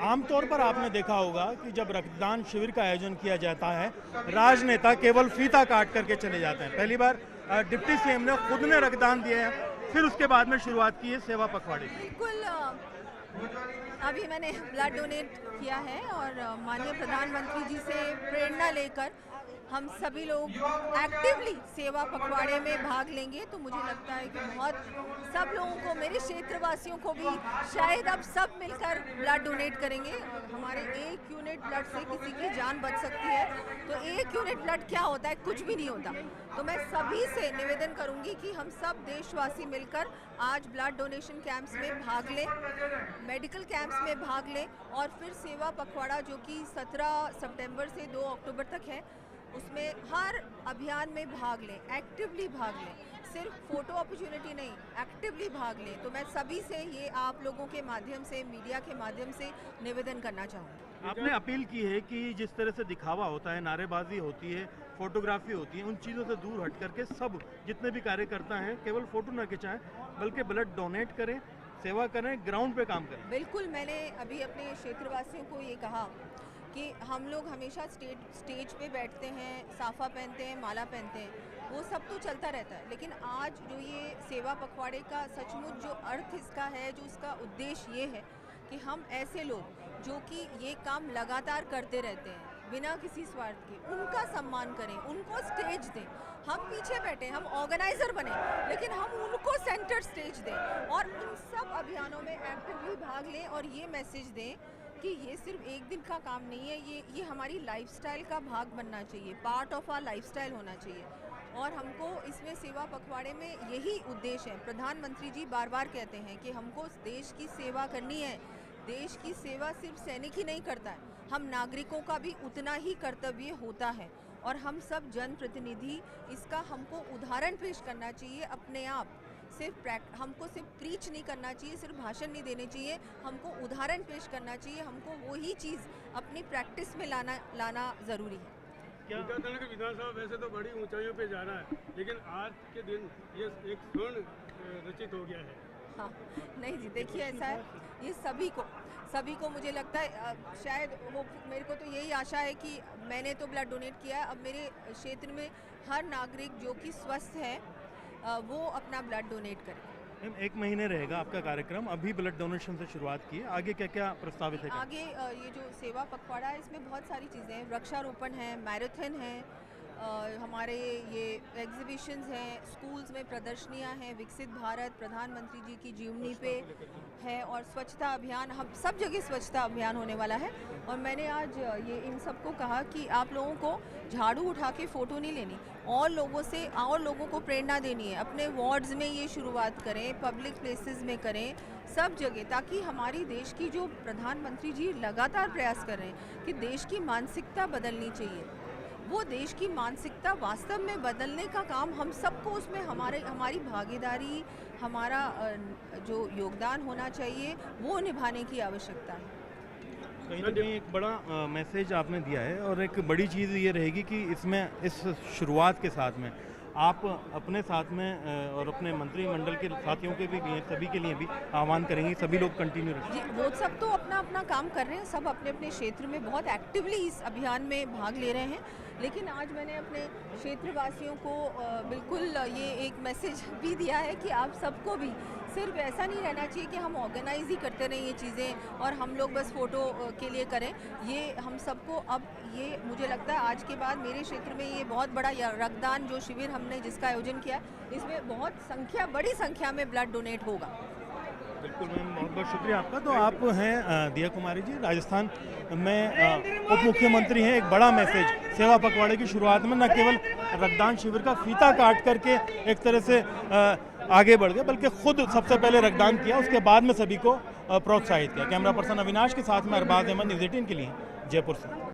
आमतौर पर आपने देखा होगा कि जब रक्तदान शिविर का आयोजन किया जाता है, राजनेता केवल फीता काट करके चले जाते हैं। पहली बार डिप्टी सीएम ने खुद ने रक्तदान दिया है, फिर उसके बाद में शुरुआत की है सेवा पखवाड़े की। बिल्कुल, अभी मैंने ब्लड डोनेट किया है और माननीय प्रधानमंत्री जी से प्रेरणा लेकर हम सभी लोग एक्टिवली सेवा पखवाड़े में भाग लेंगे। तो मुझे लगता है कि बहुत सब लोगों को, मेरे क्षेत्रवासियों को भी शायद अब सब मिलकर ब्लड डोनेट करेंगे। हमारे 1 यूनिट ब्लड से किसी की जान बच सकती है। तो 1 यूनिट ब्लड क्या होता है? कुछ भी नहीं होता। तो मैं सभी से निवेदन करूंगी कि हम सब देशवासी मिलकर आज ब्लड डोनेशन कैंप्स में भाग लें, मेडिकल कैंप्स में भाग लें और फिर सेवा पखवाड़ा जो कि 17 सितंबर से 2 अक्टूबर तक है, उसमें हर अभियान में भाग लें, एक्टिवली भाग लें। सिर्फ फोटो अपॉर्चुनिटी नहीं, एक्टिवली भाग लें। तो मैं सभी से ये आप लोगों के माध्यम से, मीडिया के माध्यम से निवेदन करना चाहूँगी। आपने अपील की है कि जिस तरह से दिखावा होता है, नारेबाजी होती है, फोटोग्राफी होती है, उन चीज़ों से दूर हट करके सब जितने भी कार्यकर्ता हैं केवल फोटो न खिंचाएं, बल्कि ब्लड डोनेट करें, सेवा करें, ग्राउंड पे काम करें। बिल्कुल, मैंने अभी अपने क्षेत्रवासियों को ये कहा कि हम लोग हमेशा स्टेज पे बैठते हैं, साफा पहनते हैं, माला पहनते हैं, वो सब तो चलता रहता है। लेकिन आज जो ये सेवा पखवाड़े का सचमुच जो अर्थ इसका है, जो इसका उद्देश्य ये है कि हम ऐसे लोग जो कि ये काम लगातार करते रहते हैं बिना किसी स्वार्थ के, उनका सम्मान करें, उनको स्टेज दें। हम पीछे बैठे, हम ऑर्गेनाइजर बने, लेकिन हम उनको सेंटर स्टेज दें और इन सब अभियानों में एक्टिवली भाग लें और ये मैसेज दें कि ये सिर्फ एक दिन का काम नहीं है, ये हमारी लाइफस्टाइल का भाग बनना चाहिए, पार्ट ऑफ आवर लाइफस्टाइल होना चाहिए। और हमको इसमें सेवा पखवाड़े में यही उद्देश्य है। प्रधानमंत्री जी बार बार कहते हैं कि हमको देश की सेवा करनी है। देश की सेवा सिर्फ सैनिक ही नहीं करता है, हम नागरिकों का भी उतना ही कर्तव्य होता है। और हम सब जनप्रतिनिधि इसका हमको उदाहरण पेश करना चाहिए अपने आप। हमको सिर्फ प्रीच नहीं करना चाहिए, सिर्फ भाषण नहीं देने चाहिए, हमको उदाहरण पेश करना चाहिए। हमको वही चीज़ अपनी प्रैक्टिस में लाना ज़रूरी है। उत्तराखंड की विधानसभा वैसे तो बड़ी ऊंचाइयों पे जा रहा है, लेकिन आज के दिन ये एक स्वर्ण रचित हो गया है। हाँ, नहीं जी, देखिए ऐसा है, ये सभी को मुझे लगता है, शायद वो, मेरे को तो यही आशा है कि मैंने तो ब्लड डोनेट किया है, अब मेरे क्षेत्र में हर नागरिक जो कि स्वस्थ है वो अपना ब्लड डोनेट करें। 1 महीने रहेगा आपका कार्यक्रम, अभी ब्लड डोनेशन से शुरुआत की है, आगे क्या क्या प्रस्तावित है? आगे ये जो सेवा पखवाड़ा है, इसमें बहुत सारी चीज़ें हैं, वृक्षारोपण है, मैराथन है, हमारे ये एग्जीबिशंस हैं, स्कूल्स में प्रदर्शनियां हैं, विकसित भारत प्रधानमंत्री जी की जीवनी पे है और स्वच्छता अभियान, हम सब जगह स्वच्छता अभियान होने वाला है। और मैंने आज ये इन सबको कहा कि आप लोगों को झाड़ू उठा के फ़ोटो नहीं लेनी, और लोगों को प्रेरणा देनी है। अपने वार्ड्स में ये शुरुआत करें, पब्लिक प्लेसेस में करें, सब जगह, ताकि हमारी देश की जो प्रधानमंत्री जी लगातार प्रयास कर रहे हैं कि देश की मानसिकता बदलनी चाहिए, वो देश की मानसिकता वास्तव में बदलने का काम हम सबको, उसमें हमारी भागीदारी, हमारा जो योगदान होना चाहिए वो निभाने की आवश्यकता है। कहीं ना कहीं एक बड़ा मैसेज आपने दिया है, और एक बड़ी चीज़ ये रहेगी कि इसमें, इस शुरुआत के साथ में आप अपने साथ में और अपने मंत्रिमंडल के साथियों के भी लिए, सभी के लिए भी आह्वान करेंगे, सभी लोग कंटिन्यू रखें। जी, वो सब तो अपना अपना काम कर रहे हैं, सब अपने अपने क्षेत्र में बहुत एक्टिवली इस अभियान में भाग ले रहे हैं। लेकिन आज मैंने अपने क्षेत्रवासियों को बिल्कुल ये एक मैसेज भी दिया है कि आप सबको भी सिर्फ ऐसा नहीं रहना चाहिए कि हम ऑर्गेनाइज ही करते रहें ये चीज़ें और हम लोग बस फ़ोटो के लिए करें। ये हम सबको, अब ये मुझे लगता है आज के बाद मेरे क्षेत्र में ये बहुत बड़ा रक्तदान जो शिविर हमने जिसका आयोजन किया, इसमें बड़ी संख्या में ब्लड डोनेट होगा। बिल्कुल मैम, बहुत बहुत शुक्रिया आपका। तो आप हैं दिया कुमारी जी, राजस्थान में उप मुख्यमंत्री हैं। एक बड़ा मैसेज सेवा पखवाड़े की शुरुआत में, न केवल रक्तदान शिविर का फीता काट करके एक तरह से आगे बढ़ गए, बल्कि खुद सबसे पहले रक्तदान किया, उसके बाद में सभी को प्रोत्साहित किया। कैमरा पर्सन अविनाश के साथ में अरबाज अहमद, न्यूज़ 18 के लिए जयपुर से।